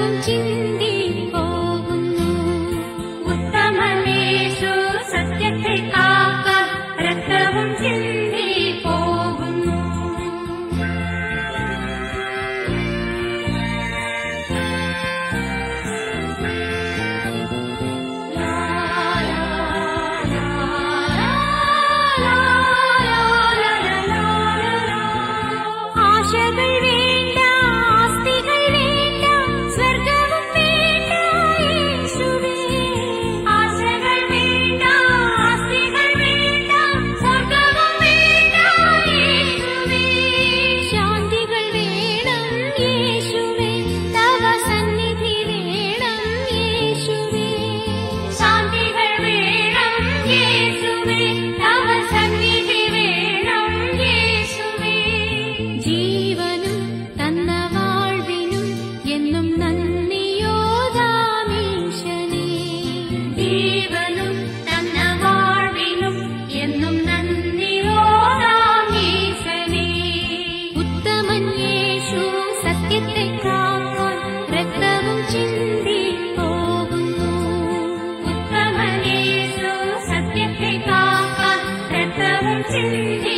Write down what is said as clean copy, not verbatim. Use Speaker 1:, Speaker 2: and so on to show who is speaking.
Speaker 1: രക്തവും ചിന്തി പോകുന്നു. ഉത്തമനേശു സത്യത്തെ കാക്കാൻ രക്തവും ചിന്തി പോകുന്നു. ആശകൾ വേണ്ട, ആസ്തികൾ വേണ്ട, സ്വർഗവും വേണ്ട യേശുവേ. ആശകൾ വേണ്ട, ആസ്തികൾ വേണ്ട, സ്വർഗവും വേണ്ട യേശുവേ. ശാന്തികൾ വേണം യേശുവേ, തവ സന്നിധി വേണം യേശുവേ. ശാന്തികൾ വേണം യേശുവേ, തവ സന്നിധി വേണം യേശുവേ. ജീവനും തന്ന വാഴ്വിനും എന്നും നന്ദിയോദാമീശനേ. ജീവനും തന്ന വാഴ്വിനും എന്നും നന്ദിയോദാമീശനേ. ഉത്തമൻ യേശു സത്യത്തെ കാക്കാൻ രക്തവും ചിന്തി പോകുന്നു. ഉത്തമൻ യേശു സത്യത്തെ കാക്കാൻ രക്തവും ചിന്തി